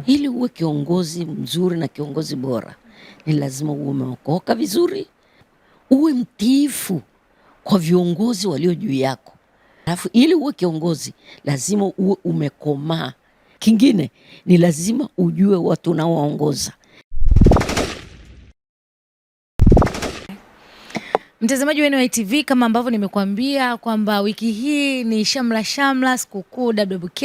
Ili uwe kiongozi mzuri na kiongozi bora, ni lazima uwe umeokoka vizuri, uwe mtiifu kwa viongozi walio juu yako. Alafu ili uwe kiongozi lazima uwe umekomaa. Kingine ni lazima ujue watu unaowaongoza. Mtazamaji wa NYTV, kama ambavyo nimekuambia kwamba wiki hii ni shamla sikukuu WWK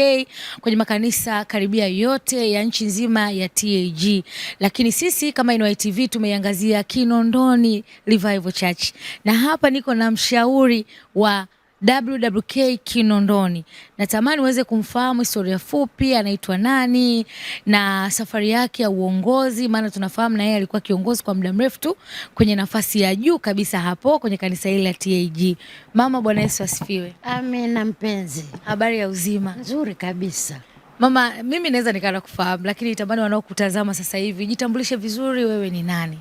kwenye makanisa karibia yote ya nchi nzima ya TAG, lakini sisi kama NYTV tumeiangazia Kinondoni Revival Church, na hapa niko na mshauri wa WWK Kinondoni. Natamani uweze kumfahamu historia fupi, anaitwa nani na safari yake ya uongozi, maana tunafahamu na yeye alikuwa kiongozi kwa muda mrefu tu kwenye nafasi ya juu kabisa hapo kwenye kanisa hili la TAG. Mama, Bwana Yesu asifiwe. Amina mpenzi. Habari ya uzima? Nzuri kabisa. Mama, mimi naweza nikana kufahamu, lakini tamani wanaokutazama sasa hivi, jitambulishe vizuri, wewe ni nani?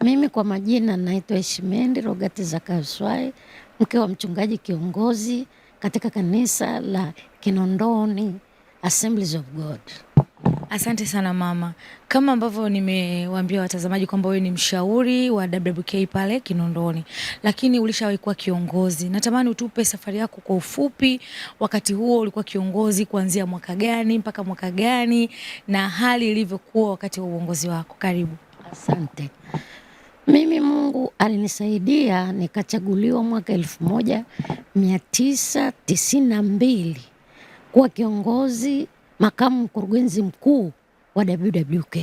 Mimi kwa majina naitwa Eshimendi Rogati Zakaswai, mke wa mchungaji kiongozi katika kanisa la Kinondoni Assemblies of God. Asante sana mama. Kama ambavyo nimewaambia watazamaji kwamba wewe ni mshauri wa WWK pale Kinondoni, lakini ulishawahi kuwa kiongozi. Natamani utupe safari yako kwa ufupi. Wakati huo ulikuwa kiongozi kuanzia mwaka gani mpaka mwaka gani, na hali ilivyokuwa wakati wa uongozi wako? Karibu. Asante. Mimi Mungu alinisaidia nikachaguliwa mwaka 1992 kuwa kiongozi, makamu mkurugenzi mkuu wa WWK.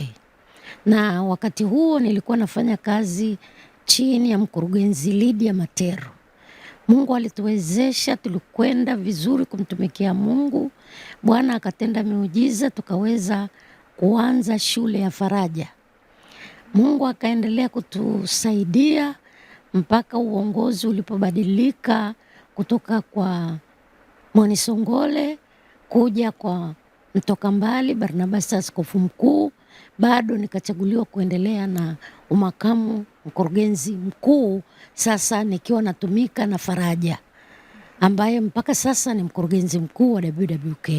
Na wakati huo nilikuwa nafanya kazi chini ya mkurugenzi Lydia Matero. Mungu alituwezesha, tulikwenda vizuri kumtumikia Mungu. Bwana akatenda miujiza, tukaweza kuanza shule ya Faraja. Mungu akaendelea kutusaidia mpaka uongozi ulipobadilika kutoka kwa Mwanisongole kuja kwa Mtoka Mbali Barnabas askofu mkuu. Bado nikachaguliwa kuendelea na umakamu mkurugenzi mkuu, sasa nikiwa natumika na Faraja ambaye mpaka sasa ni mkurugenzi mkuu wa WWK.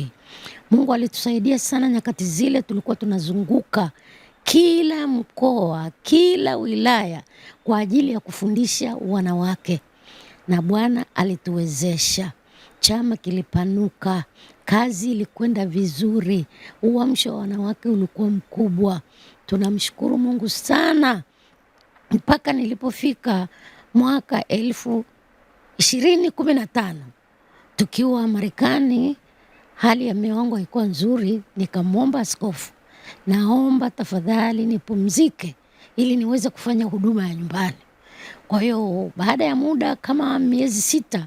Mungu alitusaidia sana nyakati zile, tulikuwa tunazunguka kila mkoa, kila wilaya kwa ajili ya kufundisha wanawake, na Bwana alituwezesha. Chama kilipanuka, kazi ilikwenda vizuri, uamsho wa wanawake ulikuwa mkubwa. Tunamshukuru Mungu sana mpaka nilipofika mwaka 2015 tukiwa Marekani, hali ya mume wangu haikuwa nzuri. Nikamwomba askofu, naomba tafadhali nipumzike ili niweze kufanya huduma ya nyumbani. Kwa hiyo baada ya muda kama miezi 6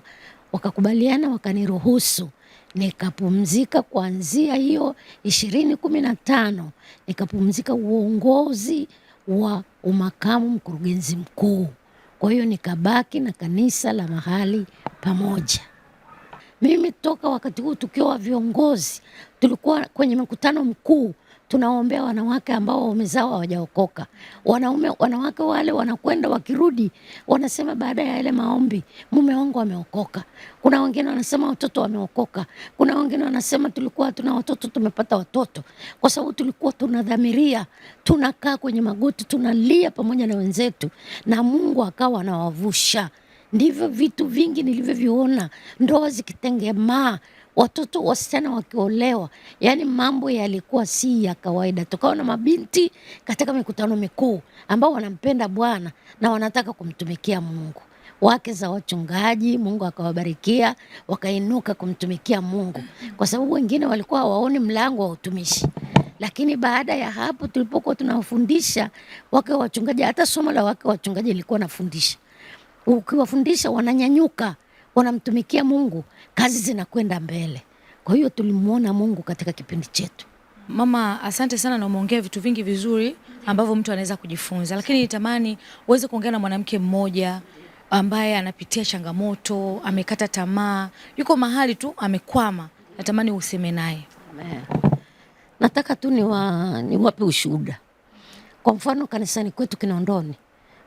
wakakubaliana, wakaniruhusu nikapumzika. Kuanzia hiyo 2015 nikapumzika uongozi wa umakamu mkurugenzi mkuu. Kwa hiyo nikabaki na kanisa la mahali pamoja. Mimi toka wakati huu tukiwa viongozi, tulikuwa kwenye mkutano mkuu tunaombea wanawake ambao wamezaa hawajaokoka. Wanawake wale wanakwenda, wakirudi wanasema baada ya ile maombi, mume wangu ameokoka. Kuna wengine wanasema watoto wameokoka. Kuna wengine wanasema tulikuwa tuna watoto tumepata watoto, kwa sababu tulikuwa tunadhamiria, tunakaa kwenye magoti, tunalia pamoja na wenzetu, na Mungu akawa anawavusha. Ndivyo vitu vingi nilivyoviona, ndoa zikitengemaa, watoto wasichana wakiolewa, yani mambo yalikuwa si ya kawaida. Tukawa na mabinti katika mikutano mikuu ambao wanampenda Bwana na wanataka kumtumikia Mungu, wake za wachungaji. Mungu akawabarikia, wakainuka kumtumikia Mungu, kwa sababu wengine walikuwa hawaoni mlango wa utumishi. Lakini baada ya hapo, tulipokuwa tunawafundisha wake wa wachungaji, hata somo la wake wa wachungaji ilikuwa nafundisha, ukiwafundisha wananyanyuka, wanamtumikia Mungu, kazi zinakwenda mbele. Kwa hiyo tulimuona Mungu katika kipindi chetu. Mama, asante sana, na umeongea vitu vingi vizuri ambavyo mtu anaweza kujifunza, lakini nitamani uweze kuongea na mwanamke mmoja ambaye anapitia changamoto, amekata tamaa, yuko mahali tu amekwama. Natamani useme naye. Nataka tu niwape ushuhuda. Kwa mfano kanisani kwetu Kinondoni,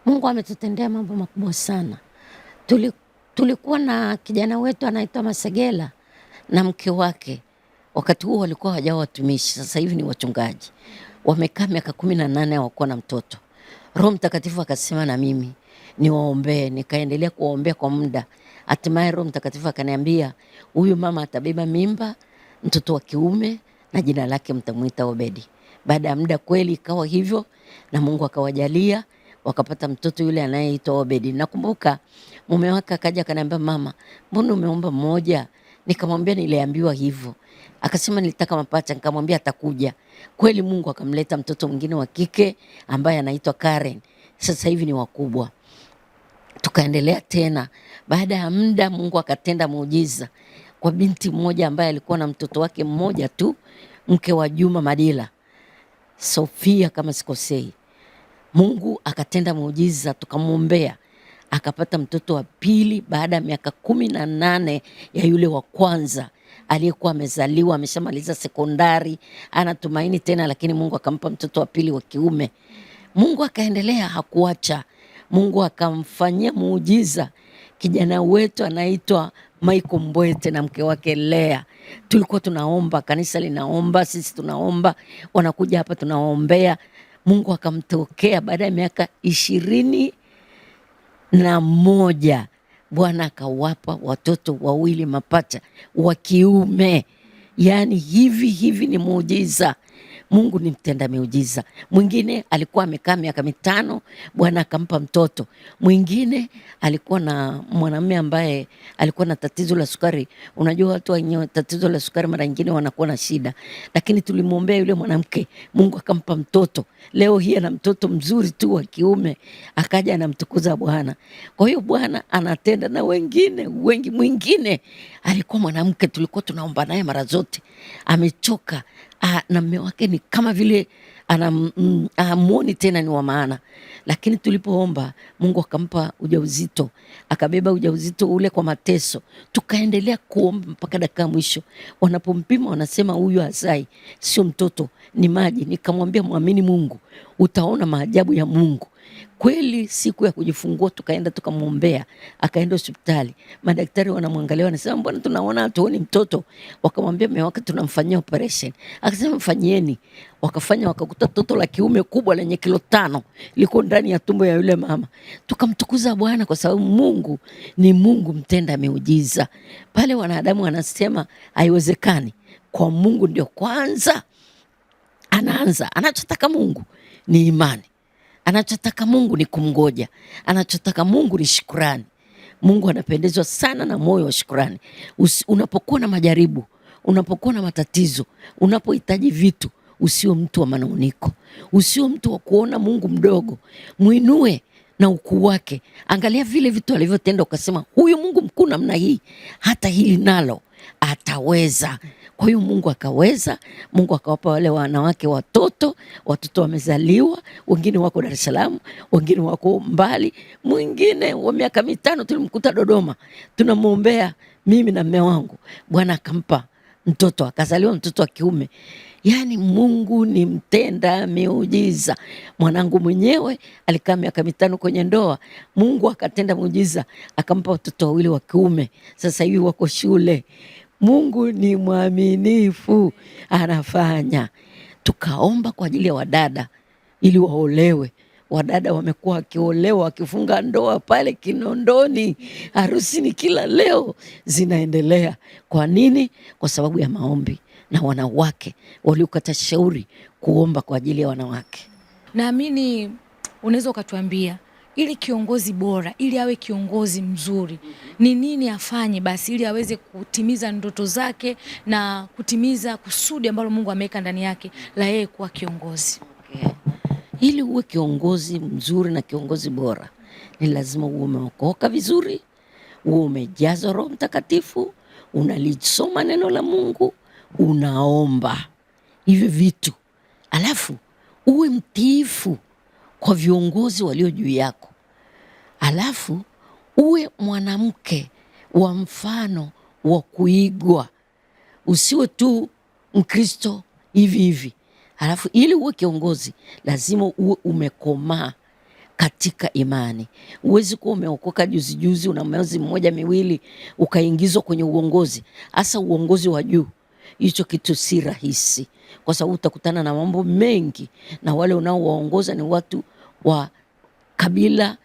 Mungu ametutendea mambo makubwa sana. Tulikuwa na kijana wetu anaitwa Masegela na mke wake. Wakati huo walikuwa hawajawa watumishi, sasa hivi ni wachungaji. Wamekaa miaka 18 hawakuwa na mtoto. Roho Mtakatifu akasema na mimi niwaombee, nikaendelea kuwaombea kwa muda. Hatimaye Roho Mtakatifu akaniambia huyu mama atabeba mimba, mtoto wa kiume, na jina lake mtamuita Obedi. Baada ya muda kweli ikawa hivyo, na Mungu akawajalia wakapata mtoto yule anayeitwa Obedi. Nakumbuka mume wake akaja akaniambia, mama, mbona umeomba mmoja? Nikamwambia niliambiwa hivyo. Akasema nilitaka mapacha. Nikamwambia atakuja. Kweli Mungu akamleta mtoto mwingine wa kike ambaye anaitwa Karen. Sasa hivi ni wakubwa. Tukaendelea tena. Baada ya muda Mungu akatenda muujiza kwa binti mmoja ambaye alikuwa na mtoto wake mmoja tu, mke wa Juma Madila, Sofia kama sikosei. Mungu akatenda muujiza, tukamwombea akapata mtoto wa pili baada ya miaka 18 ya yule wa kwanza aliyekuwa amezaliwa, ameshamaliza sekondari, anatumaini tena, lakini Mungu akampa mtoto wa pili wa kiume. Mungu akaendelea, hakuacha. Mungu akamfanyia muujiza kijana wetu anaitwa Michael Mbwete na mke wake Lea. Tulikuwa tunaomba, kanisa linaomba, sisi tunaomba, wanakuja hapa tunawaombea. Mungu akamtokea baada ya miaka 21, Bwana akawapa watoto wawili mapacha wa kiume. Yaani hivi ni muujiza. Mungu ni mtenda miujiza. Mwingine alikuwa amekaa miaka 5, Bwana akampa mtoto. Mwingine alikuwa na mwanamume ambaye alikuwa na tatizo la sukari. Unajua watu wenye tatizo la sukari mara nyingine wanakuwa na shida. Lakini tulimwombea yule mwanamke, Mungu akampa mtoto. Leo hii ana mtoto mzuri tu wa kiume, akaja anamtukuza Bwana. Kwa hiyo Bwana anatenda na wengine wengi. Mwingine alikuwa mwanamke tulikuwa tunaomba naye mara zote. Amechoka. Na mume wake ni kama vile amuoni tena ni wa maana, lakini tulipoomba Mungu akampa ujauzito, akabeba ujauzito ule kwa mateso. Tukaendelea kuomba mpaka dakika mwisho. Wanapompima wanasema huyu hazai, sio mtoto, ni maji. Nikamwambia muamini Mungu, utaona maajabu ya Mungu. Kweli siku ya kujifungua tukaenda tukamwombea, akaenda hospitali. Madaktari wanamwangalia wanasema mbona tunaona hatuoni mtoto? Wakamwambia mume wake tunamfanyia operation. Akasema mfanyieni. Wakafanya, wakakuta toto la kiume kubwa lenye kilo 5 liko ndani ya tumbo ya yule mama. Tukamtukuza Bwana kwa sababu Mungu ni Mungu mtenda miujiza. Pale wanadamu wanasema haiwezekani, kwa Mungu ndio kwanza anaanza. Anachotaka Mungu ni imani. Anachotaka Mungu ni kumngoja. Anachotaka Mungu ni shukrani. Mungu anapendezwa sana na moyo wa shukrani. Unapokuwa na majaribu, unapokuwa na matatizo, unapohitaji vitu, usio mtu wa manunguniko, usio mtu wa kuona Mungu mdogo. Muinue na ukuu wake. Angalia vile vitu alivyotenda ukasema huyu Mungu mkuu namna hii, hata hili nalo ataweza. Kwa hiyo Mungu akaweza. Mungu akawapa wale wanawake watoto wamezaliwa, wengine wako Dar es Salaam, wengine wako mbali. Mwingine wa miaka 5 tulimkuta Dodoma, tunamwombea mimi na mume wangu. Bwana akampa mtoto, akazaliwa mtoto wa kiume. Yaani Mungu ni mtenda miujiza. Mwanangu mwenyewe alikaa miaka 5 kwenye ndoa, Mungu akatenda muujiza, akampa watoto wawili wa kiume. Sasa hivi wako shule. Mungu ni mwaminifu, anafanya. Tukaomba kwa ajili ya wadada ili waolewe. Wadada wamekuwa wakiolewa, wakifunga ndoa pale Kinondoni, harusi ni kila leo zinaendelea. Kwa nini? Kwa sababu ya maombi na wanawake waliokata shauri kuomba kwa ajili ya wanawake. Naamini unaweza ukatuambia, ili kiongozi bora, ili awe kiongozi mzuri, ni nini afanye basi ili aweze kutimiza ndoto zake na kutimiza kusudi ambalo Mungu ameweka ndani yake la yeye kuwa kiongozi? Okay. Ili uwe kiongozi mzuri na kiongozi bora, ni lazima uwe umeokoka vizuri, uwe umejazwa Roho Mtakatifu, unalisoma neno la Mungu, unaomba hivyo vitu. Alafu uwe mtiifu kwa viongozi walio juu yako. Alafu uwe mwanamke wa mfano wa kuigwa. Usiwe tu Mkristo hivi hivi. Alafu ili uwe kiongozi lazima uwe umekomaa katika imani. Uwezi kuwa umeokoka juzi una mwezi mmoja miwili ukaingizwa kwenye uongozi, hasa uongozi wa juu. hicho kitu si rahisi, kwa sababu utakutana na mambo mengi, na wale unaowaongoza ni watu wa kabila,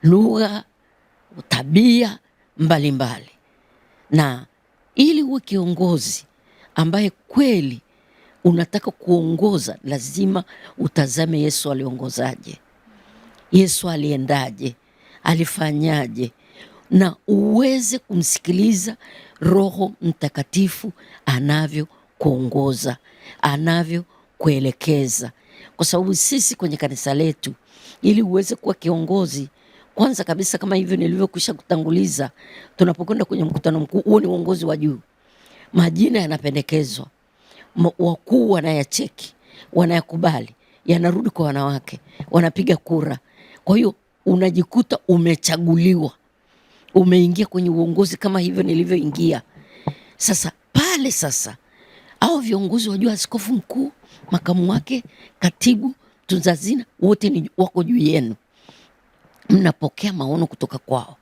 lugha, tabia mbalimbali. Na ili uwe kiongozi ambaye kweli unataka kuongoza, lazima utazame Yesu aliongozaje, Yesu aliendaje, alifanyaje, na uweze kumsikiliza Roho Mtakatifu anavyokuongoza, anavyokuelekeza. Kwa sababu sisi kwenye kanisa letu, ili uweze kuwa kiongozi, kwanza kabisa, kama hivyo nilivyokwisha kutanguliza, tunapokwenda kwenye mkutano mkuu, huo ni uongozi wa juu. Majina yanapendekezwa, wakuu wanayacheki, wanayakubali, yanarudi kwa wanawake, wanapiga kura. Kwa hiyo unajikuta umechaguliwa, umeingia kwenye uongozi kama hivyo nilivyoingia. Sasa pale sasa, au viongozi wajua, askofu mkuu, makamu wake, katibu, tunza hazina, wote ni wako juu yenu. Mnapokea maono kutoka kwao,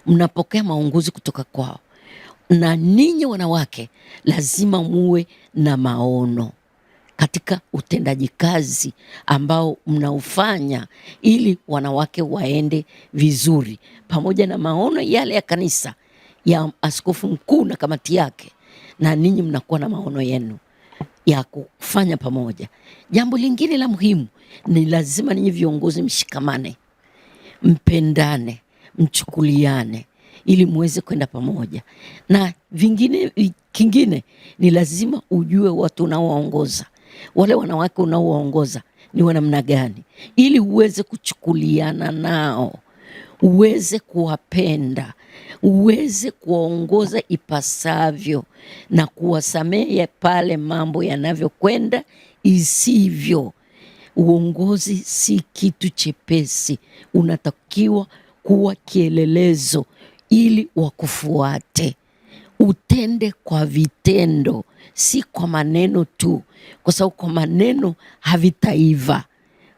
mnapokea maongozi kutoka kwao. Na ninyi wanawake lazima muwe na maono katika utendaji kazi ambao mnaufanya, ili wanawake waende vizuri, pamoja na maono yale ya kanisa ya askofu mkuu na kamati yake, na ninyi mnakuwa na maono yenu ya kufanya pamoja. Jambo lingine la muhimu ni lazima ninyi viongozi mshikamane, mpendane, mchukuliane, ili muweze kwenda pamoja. Na kingine ni lazima ujue watu unaowaongoza, wale wanawake unaowaongoza ni wa namna gani, ili uweze kuchukuliana nao, uweze kuwapenda, uweze kuwaongoza ipasavyo, na kuwasamehe pale mambo yanavyokwenda isivyo. Uongozi si kitu chepesi, unatakiwa kuwa kielelezo ili wakufuate. Utende kwa vitendo, si kwa maneno tu, kwa sababu kwa maneno havitaiva.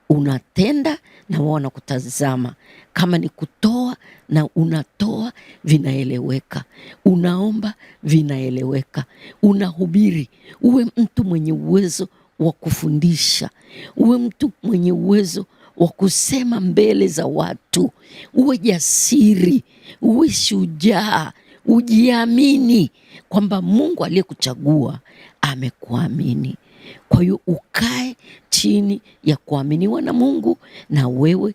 Unatenda na wao wanakutazama. Kama ni kutoa na unatoa, vinaeleweka. Unaomba, vinaeleweka. Unahubiri, uwe mtu mwenye uwezo wa kufundisha, uwe mtu mwenye uwezo wa kusema mbele za watu, uwe jasiri, uwe shujaa, ujiamini kwamba Mungu aliyekuchagua amekuamini. Kwa hiyo ukae chini ya kuaminiwa na Mungu, na wewe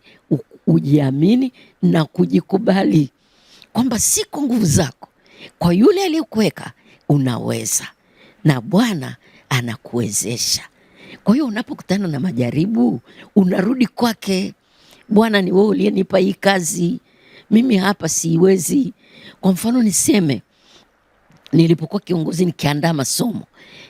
ujiamini na kujikubali kwamba si kwa nguvu zako, kwa yule aliyekuweka unaweza, na Bwana anakuwezesha. Kwa hiyo unapokutana na majaribu, unarudi kwake. Bwana, ni wewe uliyenipa hii kazi, mimi hapa siwezi. Kwa mfano niseme, nilipokuwa kiongozi nikiandaa masomo,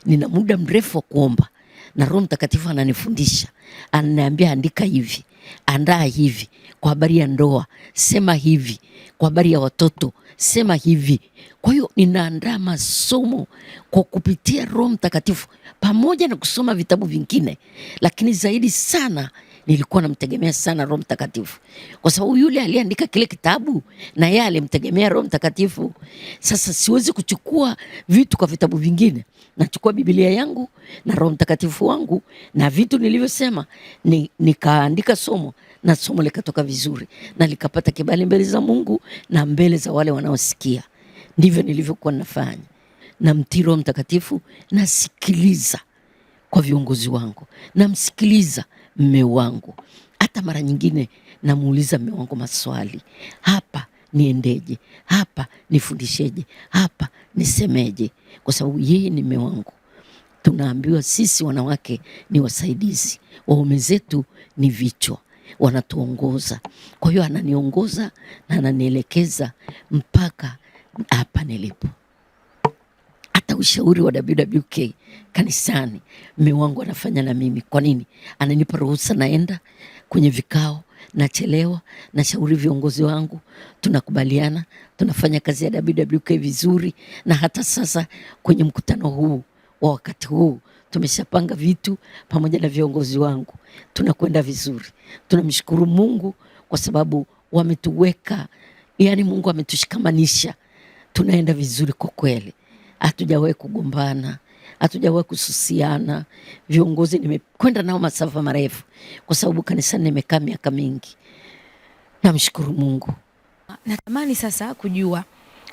nina muda mrefu wa kuomba, na Roho Mtakatifu ananifundisha, ananiambia andika hivi, andaa hivi, kwa habari ya ndoa sema hivi, kwa habari ya watoto sema hivi. Kwa hiyo ninaandaa masomo kwa kupitia Roho Mtakatifu, pamoja na kusoma vitabu vingine, lakini zaidi sana nilikuwa namtegemea sana Roho Mtakatifu, kwa sababu yule aliandika kile kitabu na yeye alimtegemea Roho Mtakatifu. Sasa siwezi kuchukua vitu kwa vitabu vingine, nachukua Biblia yangu na Roho Mtakatifu wangu na vitu nilivyosema, nikaandika somo, na somo likatoka vizuri na likapata kibali mbele za Mungu na mbele za wale wanaosikia. Ndivyo nilivyokuwa nafanya. Namtii Roho Mtakatifu, nasikiliza kwa viongozi wangu, namsikiliza mme wangu. Hata mara nyingine namuuliza mme wangu maswali, hapa niendeje, hapa nifundisheje, hapa nisemeje, kwa sababu yeye ni mme wangu. Tunaambiwa sisi wanawake ni wasaidizi, waume zetu ni vichwa, wanatuongoza. Kwa hiyo ananiongoza na ananielekeza mpaka hapa nilipo. Hata ushauri wa WWK kanisani, mume wangu anafanya na mimi. Kwa nini? Ananipa ruhusa, naenda kwenye vikao, nachelewa, nashauri viongozi wangu, tunakubaliana, tunafanya kazi ya WWK vizuri. Na hata sasa kwenye mkutano huu wa wakati huu tumeshapanga vitu pamoja na viongozi wangu, tunakwenda vizuri. Tunamshukuru Mungu kwa sababu wametuweka, yani Mungu ametushikamanisha, tunaenda vizuri kwa kweli. Hatujawahi kugombana, hatujawahi kususiana. Viongozi nimekwenda nao masafa marefu, kwa sababu kanisani nimekaa miaka mingi. Namshukuru Mungu. Natamani sasa kujua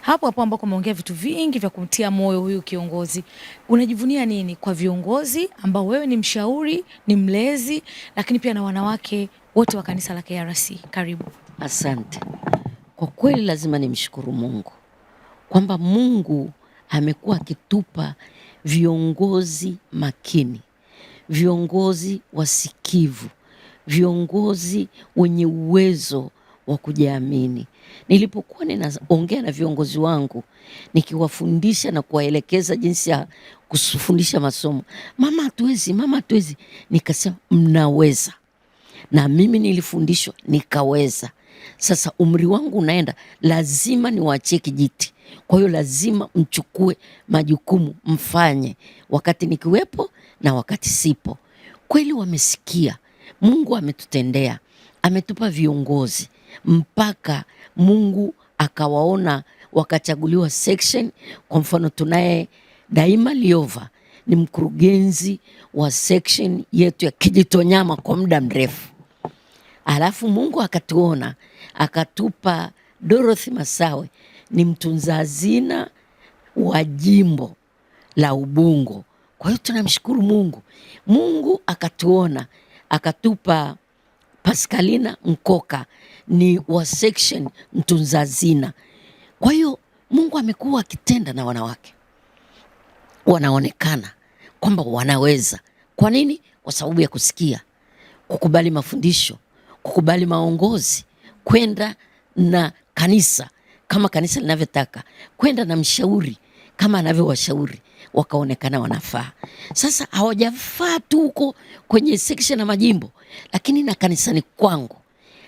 hapo hapo ambako umeongea vitu vingi vya kumtia moyo huyu kiongozi, unajivunia nini kwa viongozi ambao wewe ni mshauri, ni mlezi, lakini pia na wanawake wote wa kanisa la KRC? Karibu. Asante. Kwa kweli lazima nimshukuru Mungu kwamba Mungu amekuwa akitupa viongozi makini, viongozi wasikivu, viongozi wenye uwezo wa kujiamini. Nilipokuwa ninaongea na viongozi wangu nikiwafundisha na kuwaelekeza jinsi ya kufundisha masomo, mama hatuwezi, nikasema mnaweza. Na mimi nilifundishwa nikaweza. Sasa umri wangu unaenda, lazima niwaachie kijiti. Kwa hiyo lazima mchukue majukumu, mfanye wakati nikiwepo na wakati sipo. Kweli wamesikia, Mungu ametutendea, ametupa viongozi mpaka Mungu akawaona wakachaguliwa section. Kwa mfano tunaye Daima Liova, ni mkurugenzi wa section yetu ya Kijitonyama kwa muda mrefu. Alafu Mungu akatuona akatupa Dorothy Masawe, ni mtunza hazina wa jimbo la Ubungo. Kwa hiyo tunamshukuru Mungu. Mungu akatuona akatupa Pascalina Mkoka, ni wa section mtunza hazina. Kwa hiyo Mungu amekuwa akitenda na wanawake wanaonekana kwamba wanaweza. Kwa nini? Kwa sababu ya kusikia, kukubali mafundisho, kukubali maongozi, kwenda na kanisa kama kanisa linavyotaka, kwenda na mshauri kama anavyowashauri, wakaonekana wanafaa. Sasa hawajafaa tu huko kwenye section na majimbo, lakini na kanisani kwangu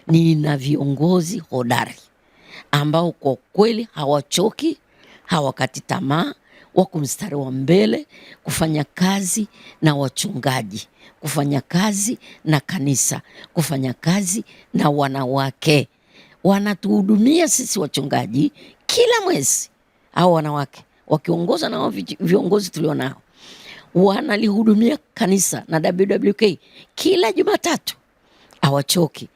nina viongozi hodari ambao kwa kweli hawachoki, hawakati tamaa, wako mstari wa mbele kufanya kazi na wachungaji, kufanya kazi na kanisa, kufanya kazi na wanawake. Wanatuhudumia sisi wachungaji kila mwezi, hao wanawake wakiongozwa na viongozi tulionao, wanalihudumia kanisa na WWK kila Jumatatu, hawachoki.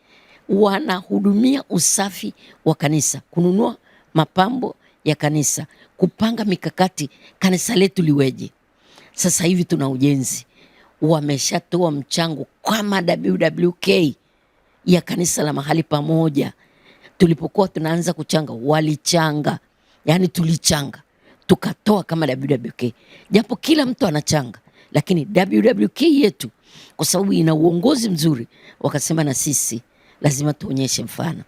Wanahudumia usafi wa kanisa, kununua mapambo ya kanisa, kupanga mikakati kanisa letu liweje. Sasa hivi tuna ujenzi, wameshatoa mchango kama WWK ya kanisa la mahali pamoja. Tulipokuwa tunaanza kuchanga, walichanga, yani tulichanga tukatoa kama WWK, japo kila mtu anachanga, lakini WWK yetu kwa sababu ina uongozi mzuri, wakasema na sisi lazima tuonyeshe mfano.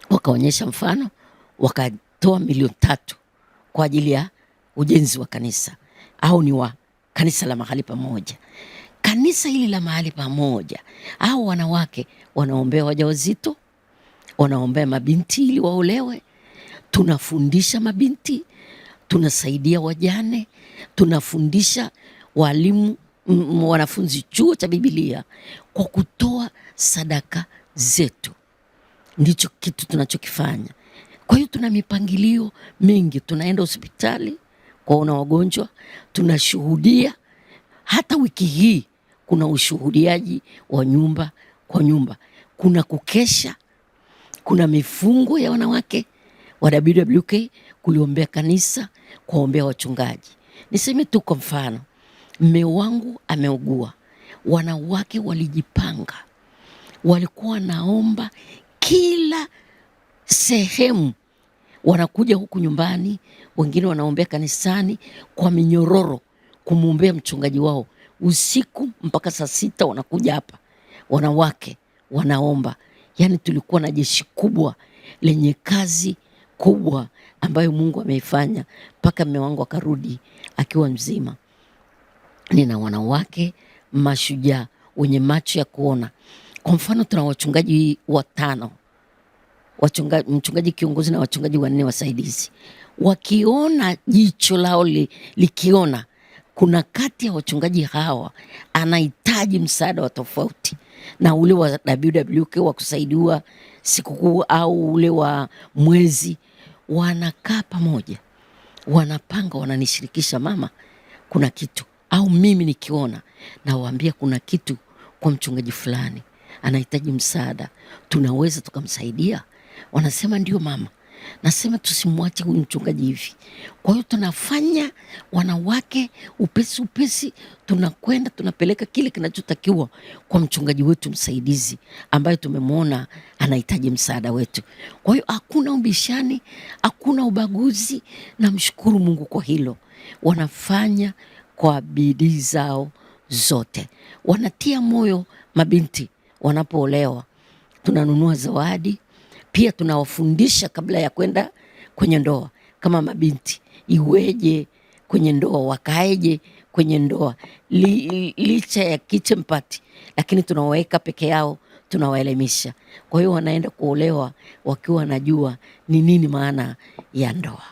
Wakaonyesha mfano, wakatoa 3 kwa ajili ya ujenzi wa kanisa, au ni wa kanisa la mahali pamoja. Kanisa hili la mahali pamoja, au wanawake wanaombea wajawazito, wanaombea mabinti ili waolewe, tunafundisha mabinti, tunasaidia wajane, tunafundisha walimu, wanafunzi chuo cha Biblia kwa kutoa sadaka zetu. Ndicho kitu tunachokifanya. Kwa hiyo tuna mipangilio mingi, tunaenda hospitali kuona wagonjwa, tunashuhudia. Hata wiki hii kuna ushuhudiaji wa nyumba kwa nyumba, kuna kukesha, kuna mifungo ya wanawake wa WWK, kuliombea kanisa, kuombea wachungaji. Niseme tu kwa mfano, mume wangu ameugua, wanawake walijipanga, walikuwa naomba kila sehemu, wanakuja huku nyumbani, wengine wanaombea kanisani kwa minyororo, kumwombea mchungaji wao usiku mpaka saa 6 wanakuja hapa, wanawake wanaomba. Yani tulikuwa na jeshi kubwa lenye kazi kubwa ambayo Mungu ameifanya mpaka mume wangu akarudi akiwa mzima. Nina wanawake mashujaa wenye macho ya kuona. Kwa mfano tuna wachungaji 5, mchungaji kiongozi na wachungaji 4 wasaidizi. Wakiona jicho lao likiona kuna kati ya wachungaji hawa anahitaji msaada wa tofauti na ule wa WWK wa kusaidiwa sikukuu au ule wa mwezi, wanakaa pamoja, wanapanga, wananishirikisha, mama, kuna kitu, au mimi nikiona nawaambia kuna kitu kwa mchungaji fulani anahitaji msaada, tunaweza tukamsaidia? Wanasema ndio mama. Nasema tusimwache huyu mchungaji hivi. Kwa hiyo tunafanya wanawake upesi upesi, tunakwenda tunapeleka kile kinachotakiwa kwa mchungaji wetu msaidizi ambaye tumemwona anahitaji msaada wetu. Kwa hiyo hakuna ubishani, hakuna ubaguzi. Namshukuru Mungu kwa hilo. Wanafanya kwa bidii zao zote, wanatia moyo mabinti wanapoolewa. Tunanunua zawadi, pia tunawafundisha kabla ya kwenda kwenye ndoa, kama mabinti iweje kwenye ndoa, wakaeje kwenye ndoa, licha ya kitchen party, lakini tunawaweka peke yao, tunawaelimisha. Kwa hiyo wanaenda kuolewa wakiwa wanajua ni nini maana ya ndoa.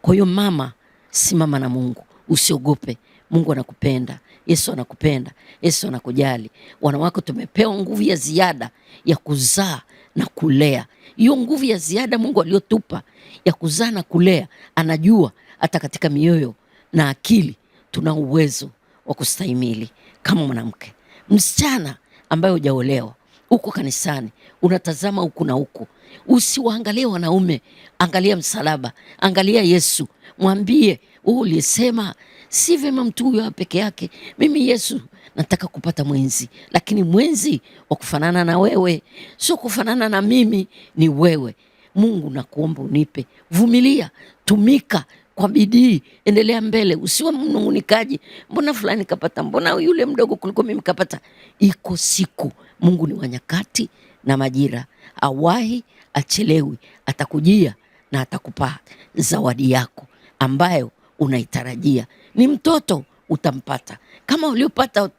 Kwa hiyo mama, simama na Mungu, usiogope. Mungu anakupenda, Yesu anakupenda, Yesu anakujali. Wanawake tumepewa nguvu ya ziada ya kuzaa na kulea. Hiyo nguvu ya ziada Mungu aliyotupa ya kuzaa na kulea, anajua hata katika mioyo na akili tuna uwezo wa kustahimili. Kama mwanamke, msichana ambaye hujaolewa, uko kanisani, unatazama huku na huku, usiwaangalie wanaume, angalia msalaba, angalia Yesu. Mwambie, ulisema si vema mtu huyo peke yake, mimi Yesu nataka kupata mwenzi, lakini mwenzi wa kufanana na wewe, sio kufanana na mimi, ni wewe. Mungu nakuomba unipe. Vumilia, tumika kwa bidii, endelea mbele, usiwe mnungunikaji, mbona fulani kapata, mbona yule mdogo kuliko mimi kapata. Iko siku, Mungu ni wa nyakati na majira, awahi achelewi, atakujia na atakupa zawadi yako ambayo unaitarajia. Ni mtoto, utampata kama uliopata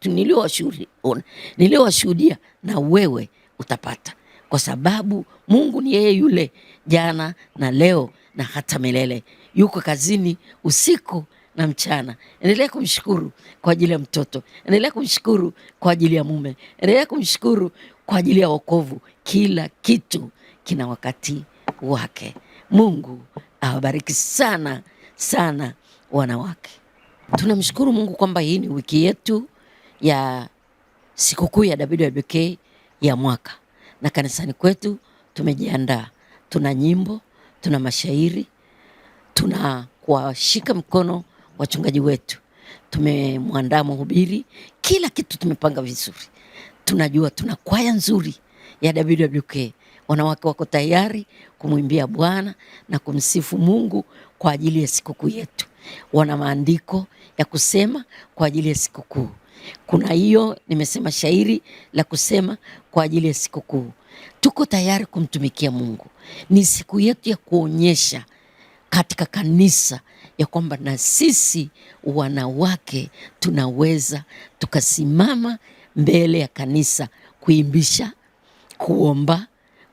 niliowashuhudia, na wewe utapata, kwa sababu Mungu ni yeye yule jana na leo na hata milele. Yuko kazini usiku na mchana. Endelea kumshukuru kwa ajili ya mtoto, endelea kumshukuru kwa ajili ya mume, endelea kumshukuru kwa ajili ya wokovu. Kila kitu kina wakati wake. Mungu awabariki sana sana wanawake. Tunamshukuru Mungu kwamba hii ni wiki yetu ya sikukuu ya WWK ya mwaka, na kanisani kwetu tumejiandaa. Tuna nyimbo, tuna mashairi, tuna kuwashika mkono wachungaji wetu, tumemwandaa mhubiri, kila kitu tumepanga vizuri. Tunajua tuna kwaya nzuri ya WWK. Wanawake wako tayari kumwimbia Bwana na kumsifu Mungu kwa ajili ya sikukuu yetu. Wana maandiko ya kusema kwa ajili ya sikukuu. Kuna hiyo nimesema shairi la kusema kwa ajili ya sikukuu. Tuko tayari kumtumikia Mungu. Ni siku yetu ya kuonyesha katika kanisa ya kwamba na sisi wanawake tunaweza tukasimama mbele ya kanisa kuimbisha, kuomba,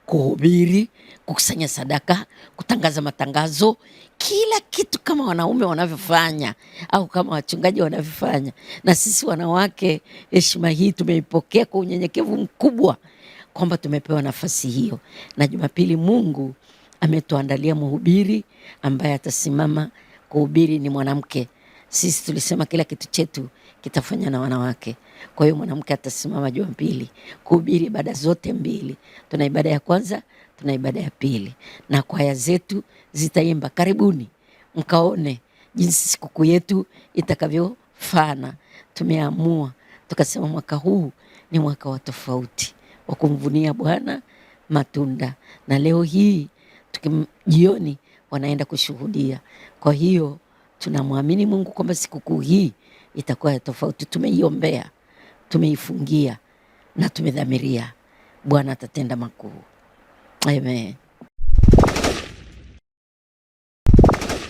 kuhubiri, kukusanya sadaka, kutangaza matangazo, kila kitu kama wanaume wanavyofanya au kama wachungaji wanavyofanya. Na sisi wanawake, heshima hii tumeipokea kwa unyenyekevu mkubwa, kwamba tumepewa nafasi hiyo. Na Jumapili Mungu ametuandalia mhubiri ambaye atasimama kuhubiri, ni mwanamke. Sisi tulisema kila kitu chetu kitafanya na wanawake. Kwa hiyo mwanamke atasimama Jumapili kuhubiri ibada zote mbili. Tuna ibada ya kwanza, tuna ibada ya pili, na kwaya zetu zitaimba. Karibuni mkaone jinsi sikukuu yetu itakavyofana. Tumeamua tukasema mwaka huu ni mwaka wa tofauti, wa kumvunia Bwana matunda, na leo hii jioni wanaenda kushuhudia. Kwa hiyo tunamwamini Mungu kwamba sikukuu hii itakuwa ya tofauti. Tumeiombea, tumeifungia na tumedhamiria Bwana atatenda makuu. Amen.